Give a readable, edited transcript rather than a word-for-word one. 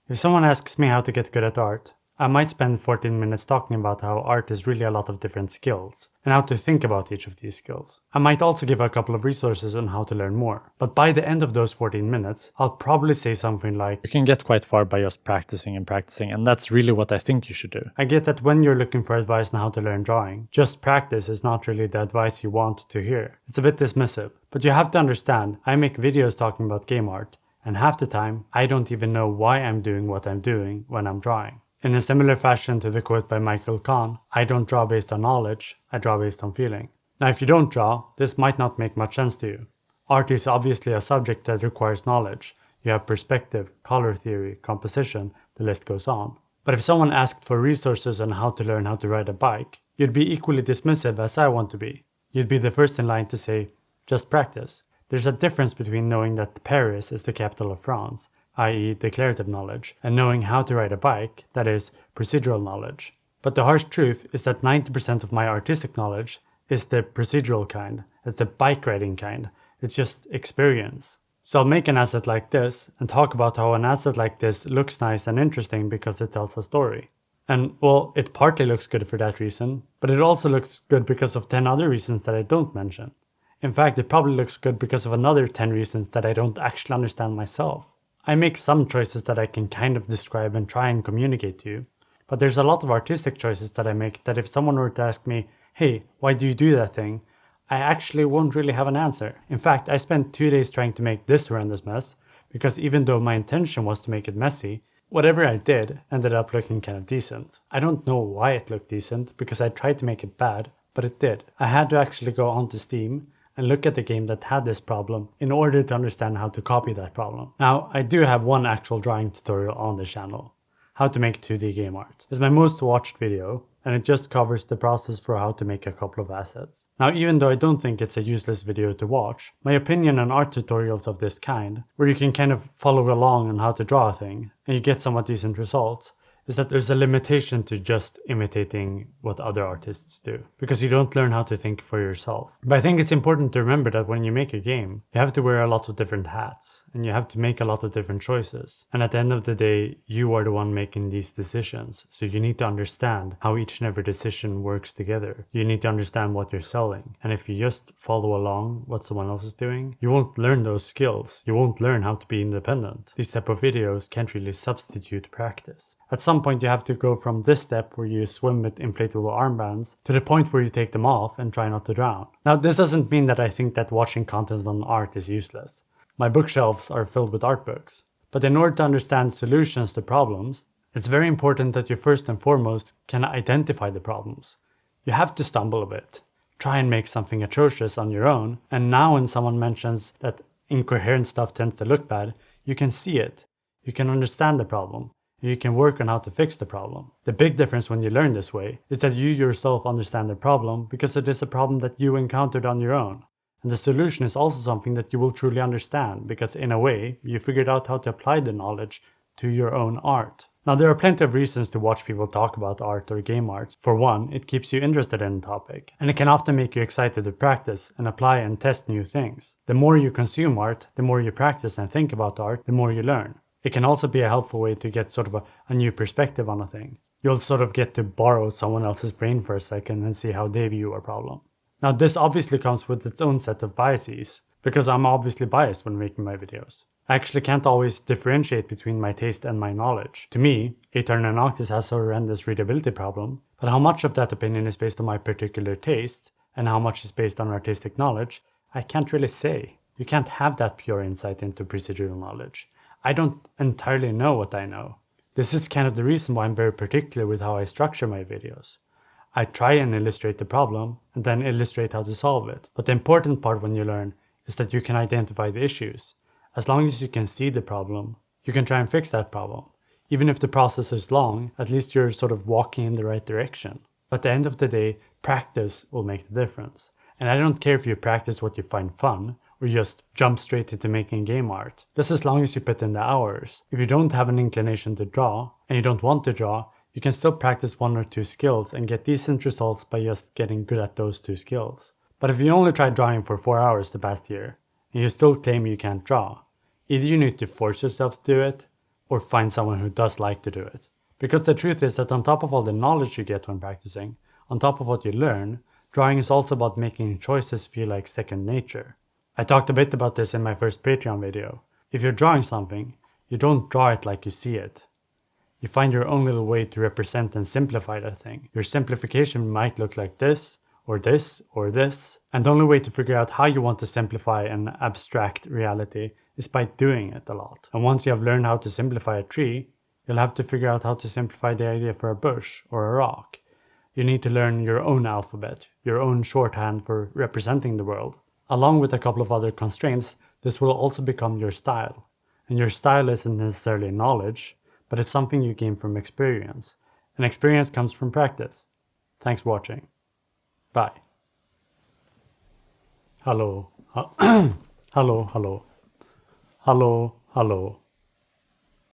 If someone asks me how to get good at art, I might spend 14 minutes talking about how art is really a lot of different skills, and how to think about each of these skills. I might also give a couple of resources on how to learn more, but by the end of those 14 minutes, I'll probably say something like, You can get quite far by just practicing and practicing, and that's really what I think you should do. I get that when you're looking for advice on how to learn drawing, just practice is not really the advice you want to hear. It's a bit dismissive, but you have to understand, I make videos talking about game art, and half the time, I don't even know why I'm doing what I'm doing when I'm drawing. In a similar fashion to the quote by Michael Kahn, I don't draw based on knowledge, I draw based on feeling. Now if you don't draw, this might not make much sense to you. Art is obviously a subject that requires knowledge. You have perspective, color theory, composition, the list goes on. But if someone asked for resources on how to learn how to ride a bike, you'd be equally dismissive as I want to be. You'd be the first in line to say, just practice. There's a difference between knowing that Paris is the capital of France, i.e. declarative knowledge, and knowing how to ride a bike, that is, procedural knowledge. But the harsh truth is that 90% of my artistic knowledge is the procedural kind, is the bike riding kind. It's just experience. So I'll make an asset like this and talk about how an asset like this looks nice and interesting because it tells a story. And well, it partly looks good for that reason, but it also looks good because of 10 other reasons that I don't mention. In fact, it probably looks good because of another 10 reasons that I don't actually understand myself. I make some choices that I can kind of describe and try and communicate to you, but there's a lot of artistic choices that I make that if someone were to ask me, hey, why do you do that thing? I actually won't really have an answer. In fact, I spent 2 days trying to make this horrendous mess, because even though my intention was to make it messy, whatever I did ended up looking kind of decent. I don't know why it looked decent, because I tried to make it bad, but it did. I had to actually go onto Steam and look at the game that had this problem in order to understand how to copy that problem. Now, I do have one actual drawing tutorial on the channel, how to make 2D game art. It's my most watched video, and it just covers the process for how to make a couple of assets. Now, even though I don't think it's a useless video to watch, my opinion on art tutorials of this kind, where you can kind of follow along on how to draw a thing, and you get somewhat decent results, is that there's a limitation to just imitating what other artists do, because you don't learn how to think for yourself. But I think it's important to remember that when you make a game, you have to wear a lot of different hats, and you have to make a lot of different choices. And at the end of the day, you are the one making these decisions, so you need to understand how each and every decision works together. You need to understand what you're selling, and if you just follow along what someone else is doing, you won't learn those skills. You won't learn how to be independent. These type of videos can't really substitute practice. At some point you have to go from this step where you swim with inflatable armbands to the point where you take them off and try not to drown. Now, this doesn't mean that I think that watching content on art is useless. My bookshelves are filled with art books. But in order to understand solutions to problems, it's very important that you first and foremost can identify the problems. You have to stumble a bit, try and make something atrocious on your own, and now when someone mentions that incoherent stuff tends to look bad, you can see it. You can understand the problem. You can work on how to fix the problem. The big difference when you learn this way is that you yourself understand the problem because it is a problem that you encountered on your own. And the solution is also something that you will truly understand because in a way, you figured out how to apply the knowledge to your own art. Now, there are plenty of reasons to watch people talk about art or game art. For one, it keeps you interested in the topic, and it can often make you excited to practice and apply and test new things. The more you consume art, the more you practice and think about art, the more you learn. It can also be a helpful way to get sort of a new perspective on a thing. You'll sort of get to borrow someone else's brain for a second and see how they view a problem. Now, this obviously comes with its own set of biases, because I'm obviously biased when making my videos. I actually can't always differentiate between my taste and my knowledge. To me, Aeternal Noctis has a horrendous readability problem, but how much of that opinion is based on my particular taste, and how much is based on artistic knowledge, I can't really say. You can't have that pure insight into procedural knowledge. I don't entirely know what I know. This is kind of the reason why I'm very particular with how I structure my videos. I try and illustrate the problem, and then illustrate how to solve it. But the important part when you learn is that you can identify the issues. As long as you can see the problem, you can try and fix that problem. Even if the process is long, at least you're sort of walking in the right direction. But at the end of the day, practice will make the difference. And I don't care if you practice what you find fun, or just jump straight into making game art. Just as long as you put in the hours. If you don't have an inclination to draw, and you don't want to draw, you can still practice 1 or 2 skills and get decent results by just getting good at those 2 skills. But if you only tried drawing for 4 hours the past year, and you still claim you can't draw, either you need to force yourself to do it, or find someone who does like to do it. Because the truth is that on top of all the knowledge you get when practicing, on top of what you learn, drawing is also about making choices feel like second nature. I talked a bit about this in my first Patreon video. If you're drawing something, you don't draw it like you see it. You find your own little way to represent and simplify that thing. Your simplification might look like this, or this, or this. And the only way to figure out how you want to simplify an abstract reality is by doing it a lot. And once you have learned how to simplify a tree, you'll have to figure out how to simplify the idea for a bush or a rock. You need to learn your own alphabet, your own shorthand for representing the world. Along with a couple of other constraints, this will also become your style. And your style isn't necessarily knowledge, but it's something you gain from experience. And experience comes from practice. Thanks for watching. Bye. Hello. Hello, hello. Hello, hello.